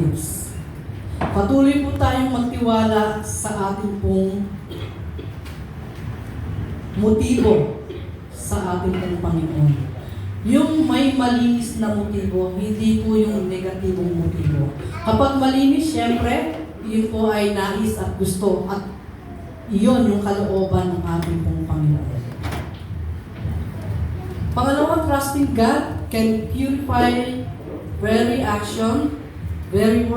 motives. Patuloy po tayong magtiwala sa ating pong motibo sa ating pong Panginoon. Yung may malinis na motibo, hindi po yung negatibong motibo. Kapag malinis, syempre, yun po ay nais at gusto at iyon yung kalooban ng ating pong Panginoon. Pangalawa, trusting God can purify every action, every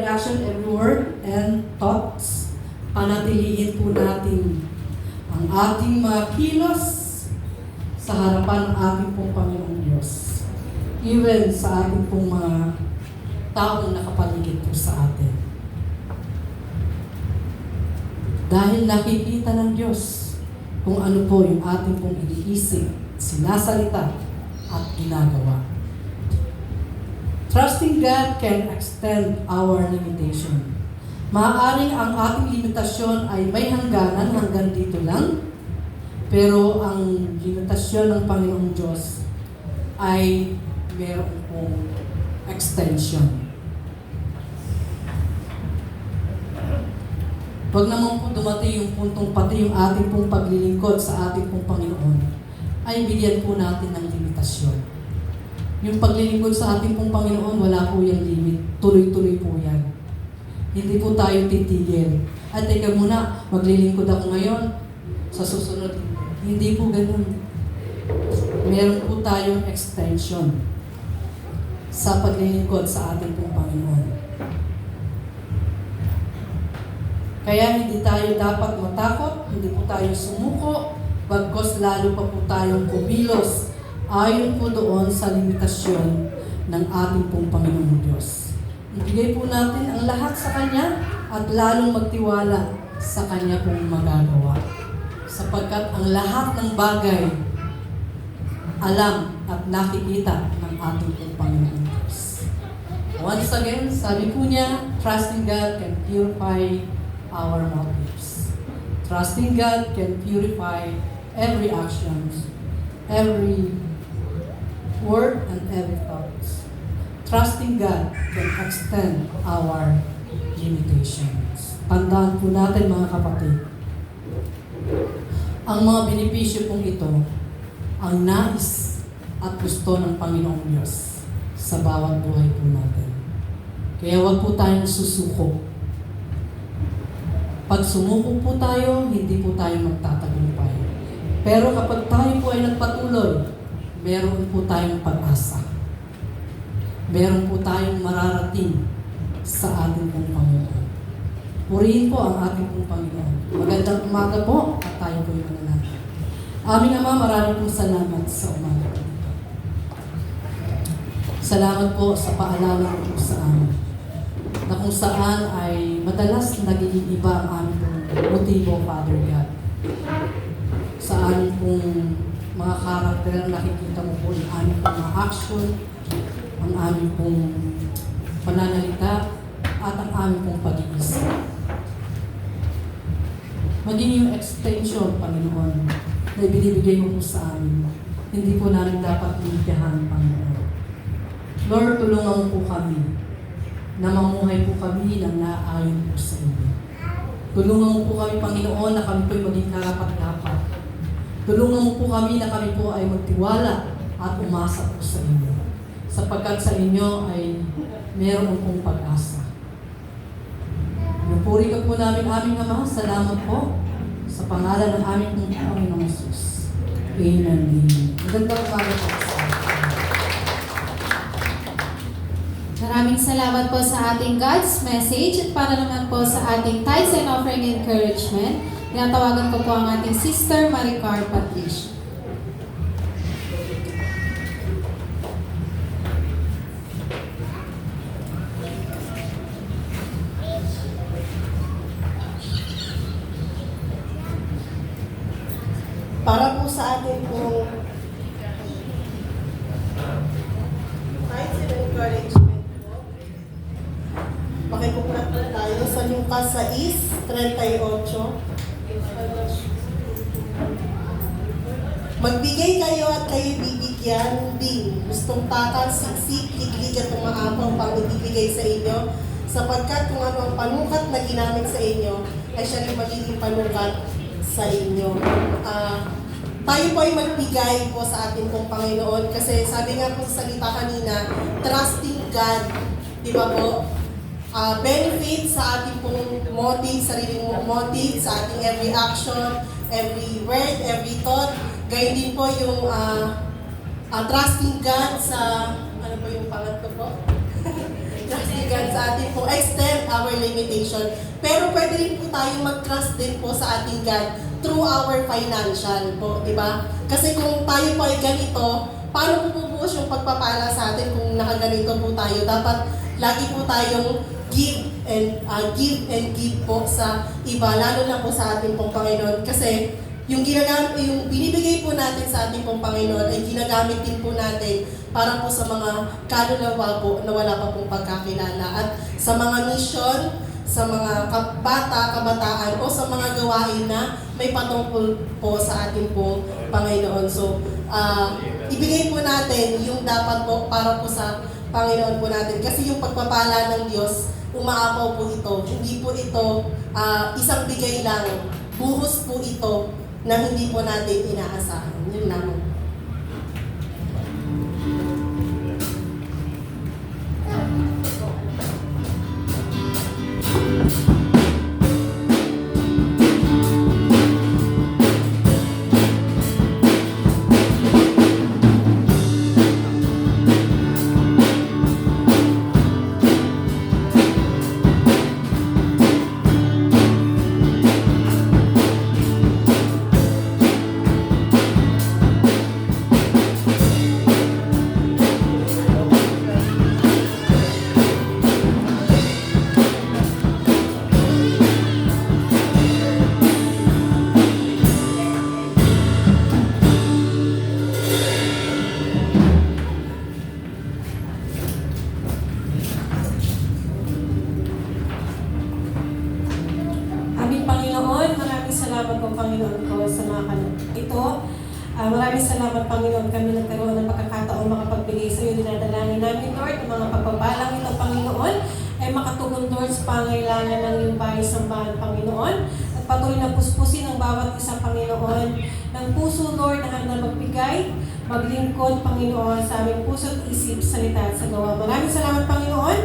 action, every word, and thoughts. Panatilihin po natin ang ating mga kilos sa harapan ng ating pong Panginoong Diyos. Even sa ating pong mga taong nakapaligid po sa atin. Dahil nakikita ng Diyos kung ano po yung ating pong iniisip, sinasalita, at ginagawa. Trusting God can extend our limitation. Maaaring ang ating limitasyon ay may hangganan, hanggang dito lang, pero ang limitasyon ng Panginoong Diyos ay meron pong extension. Pag naman po dumating yung puntong pati yung ating pong paglilingkod sa ating pong Panginoon, ay bigyan po natin ng limitasyon. Yung paglilingkod sa ating pong Panginoon, wala po yung limit. Tuloy-tuloy po yan. Hindi po tayo titigil. At teka muna, maglilingkod ako ngayon, sa susunod. Hindi po ganun. Meron po tayong extension sa paglilingkod sa ating pong Panginoon. Kaya hindi tayo dapat matakot, hindi po tayo sumuko, bagkos lalo pa po tayong kumilos ayon po doon sa limitasyon ng ating pong Panginoong Diyos. Ibigay po natin ang lahat sa Kanya at lalong magtiwala sa Kanya pong magagawa. Sapagkat ang lahat ng bagay alam at nakikita ng ating pong Panginoong Diyos. Once again, sabi po niya, trusting God can purify our motives. Trusting God can purify every action, every word, and every thought. Trusting God can extend our limitations. Tandaan po natin mga kapatid, ang mga benepisyo pong ito, ang nais at gusto ng Panginoong Diyos sa bawat buhay po natin. Kaya huwag po tayong susuko. Pag sumuko po tayo, hindi po tayo magtatagumpay. Pero kapag tayo po ay nagpatuloy, meron po tayong pag-asa. Meron po tayong mararating sa ating pong Panginoon. Purihin po ang ating pong Panginoon. Magandang umaga po at tayo po yung mananatili. Aming Ama, maraming pong salamat sa umaga po. Salamat po sa paalala po sa amin, na kung saan ay madalas naging iba ang aming motibo, Father God. Sa aming pong mga karakter, nakikita mo po yung aming pong mga action, ang aming pong pananalita, at ang aming pong pag-iisip. Maging yung extension, Panginoon, na ibinibigay mo po sa amin. Hindi po namin dapat limitahan, Panginoon. Lord, tulungan mo po kami na mamuhay po kami ng naayon po sa inyo. Tulungan mo po kami, Panginoon, na kami po ay maging karapat-dapat. Tulungan mo po kami na kami po ay magtiwala at umasa po sa inyo. Sapagkat sa inyo ay meron pong pag-asa. Napuri ka po namin aming Ama. Salamat po sa pangalan ng aming Panginoong Jesus. Amen. Magandang umaga po sa atin. Maraming salamat po sa ating God's message at para naman po sa ating tithes and offering encouragement, tinatawagan ko po ang ating Sister Maricar Patricia. Para po sa ating pong tithes and encouragement po, makikuplat po tayo sa Lucas 6:38. Magbigay kayo at kayo bibigyan. bigyan din. Gustong takal, siksik, liglig at umaapaw pang ibibigay sa inyo, sapagkat kung ano ang panukat na ginamit sa inyo, ay siya rin magiging panukat sa inyo. Tayo po ay magbigay po sa ating pong Panginoon kasi sabi nga po sa salita kanina, trusting God, di ba po? Benefit sa ating pong motive, sariling motive, sa ating every action, every word, every thought. Gayun din po yung trusting God sa, ano po yung pangatlo po? Trusting God sa ating pong extend our limitation. Pero pwede rin po tayo mag-trust din po sa ating God through our financial po, di ba? Kasi kung tayo po ay ganito, paano po bubuhos yung pagpapala sa atin kung nakaganito po tayo? Dapat lagi po tayong give and give po sa iba, lalo na po sa ating pong Panginoon. Kasi yung binibigay po natin sa ating pong Panginoon ay ginagamit din po natin para po sa mga kaluluwa po na wala pa pong pagkakilala at sa mga mission, sa mga kabataan o sa mga gawain na may patungkol po sa ating pong Panginoon. So, ibigay po natin yung dapat po para po sa Panginoon po natin. Kasi yung pagpapala ng Diyos, umaapaw po ito. Hindi po ito isang bigay lang. Buhos po ito na hindi po natin inaasahan. Yun lang. Aming Panginoon, maraming salamat po Panginoon ko sa mga ito. Maraming salamat Panginoon, kami nagkaroon ng pagkakataon makapagbigay sa iyo. Dinadalangin namin Lord, ang mga pagpapalang ito Panginoon ay makatugon Lord sa pangailangan ng iyong bahay sambahan Panginoon. At patuloy na puspusin ang bawat isang Panginoon ng puso Lord na handa magbigay, maglingkod Panginoon sa aming puso at isip, salita at sa gawa. Maraming salamat Panginoon.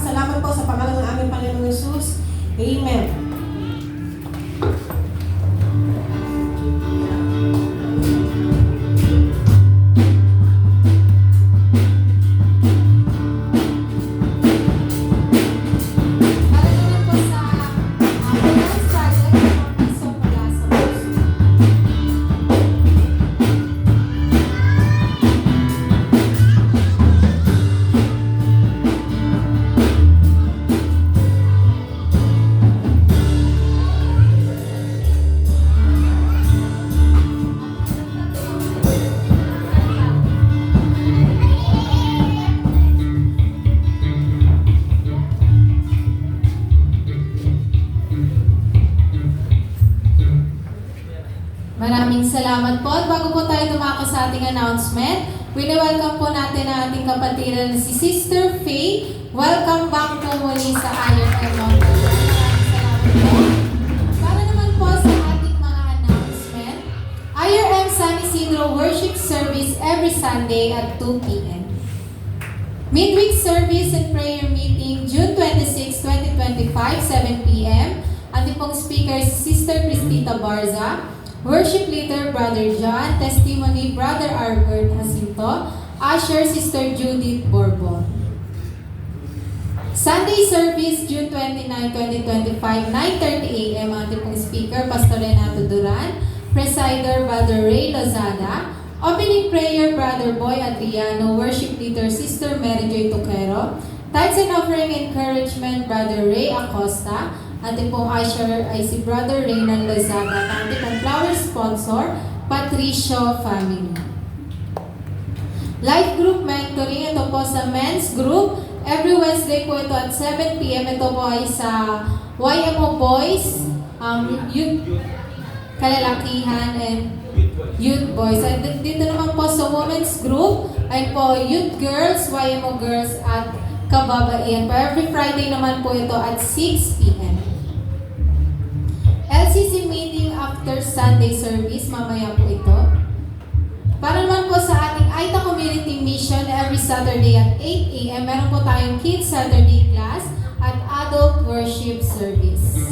Salamat po sa pangalan ng aming Panginoon Jesus. Amen. Para naman po sa Finance Project ng Piso mula sa puso. Maraming salamat po. At bago po tayo tumako sa ating announcement, wini-welcome po natin ang ating kapatiran na si Sister Faye. Welcome back po muli sa IRM. Maraming salamat po. Para naman po sa ating mga announcement, IRM San Isidro Worship Service every Sunday at 2 p.m. Midweek Service and Prayer Meeting, June 26, 2025, 7 p.m. Ating pong speaker, Sister Cristita Barza. Worship leader, Brother John. Testimony, Brother Albert Jacinto. Usher, Sister Judith Bourbon. Sunday service, June 29, 2025, 9:30 a.m. Ating pong speaker, Pastor Renato Duran. Presider, Brother Ray Lozada. Opening prayer, Brother Boy Adriano. Worship leader, Sister Mary Joy Tuquero. Tithes and offering encouragement, Brother Ray Acosta. Ating pong usher ay si Brother Reynan Lozada. At ating pong flower sponsor, Patricio Family. Life group mentoring, ito po sa men's group. Every Wednesday po ito at 7 p.m. Ito po ay sa YMO Boys, youth kalalakihan and Youth boys. At dito naman po sa women's group ay po youth girls, YMO girls at kababaihan. Po every Friday naman po ito at 6 p.m. LCC meeting after Sunday service, mamaya po ito. Para naman po sa ating Aita Community Mission every Saturday at 8 a.m. Meron po tayong Kids Saturday class at Adult Worship Service.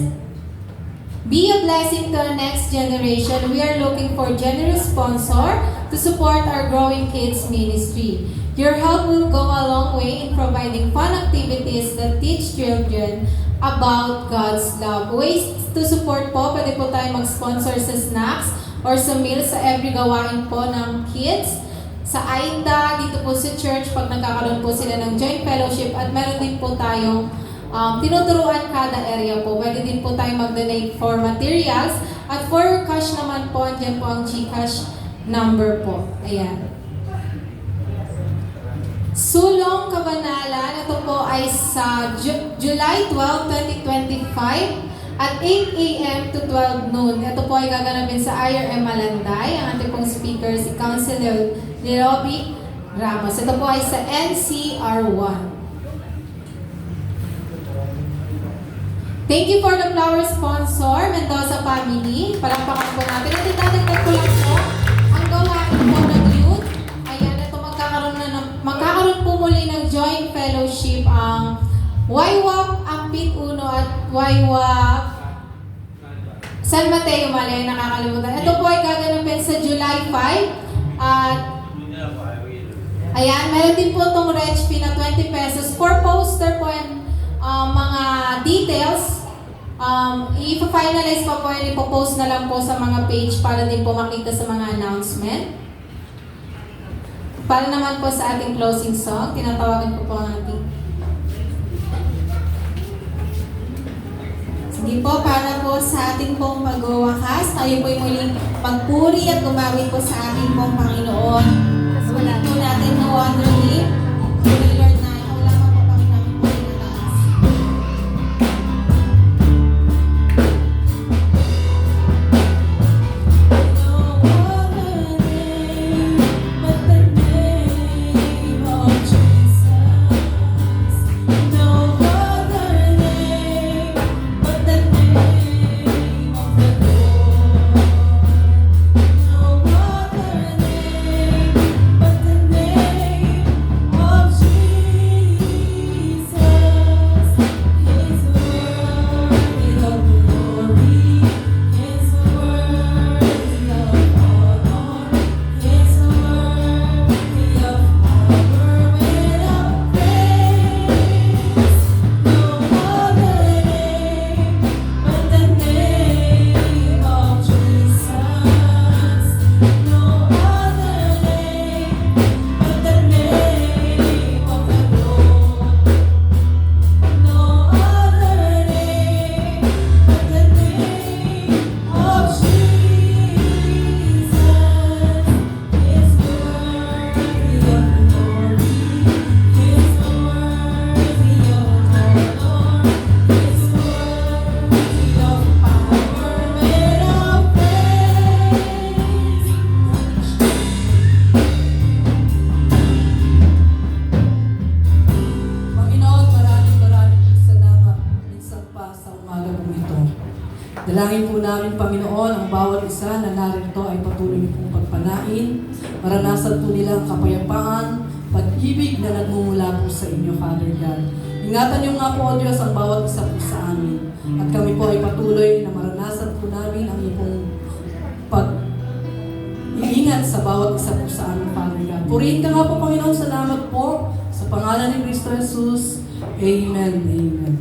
Be a blessing to the next generation. We are looking for generous sponsor to support our growing kids ministry. Your help will go a long way in providing fun activities that teach children about God's love. Ways to support po, pwede po tayo mag-sponsor sa snacks or sa meals sa every gawain po ng kids. Sa AITA, dito po sa church, pag nagkakaroon po sila ng joint fellowship at meron din po tayong tinuturuan kada area po. Pwede din po tayo mag-donate for materials. At for cash naman po, andyan po ang GCash number po. Ayan. Sulong Kabanalan, ito po ay sa July 12, 2025 at 8 a.m. to 12 noon. Ito po ay gaganapin sa IRM Malanday. Ang ating pong speaker si Councilor Lerobi Ramos. Ito po ay sa NCR1. Thank you for the flower sponsor, Mendoza family. Palakpakan po natin. At itadagdag ko lang po, ang gawain po ng youth. Ayan, ito magkakaroon po muli ng joint fellowship ang YWAP Ampit Uno at YWAP San Mateo, mali, nakakalimutan. Ito po ay gaganapin sa July 5 at ayan, meron din po itong reg fee na 20 pesos for poster po and mga details. I-finalize pa po yan, ipopost na lang po sa mga page para din po makita sa mga announcement. Para naman po sa ating closing song, tinatawagan ko po ang ating. Sige po, para po sa ating pong pagwawakas, tayo po'y muling magpuri at gumawin po sa ating pong Panginoon. Wala po natin na wonder him. Puri Lord na, ikaw lamang po Panginoon po rin nataas. Dalangin po namin, Panginoon, ang bawat isa na narito ay patuloy pong pagpalain. Maranasan po nila ang kapayapaan, pag-ibig na nagmumula po sa inyo, Father God. Ingatan niyo nga po, O Diyos, ang bawat isa po sa amin. At kami po ay patuloy na maranasan po namin ang iyong pag-iingat sa bawat isa po sa amin, Father God. Purihin ka nga po, Panginoon, salamat po sa pangalan ni Cristo Jesus. Amen. Amen.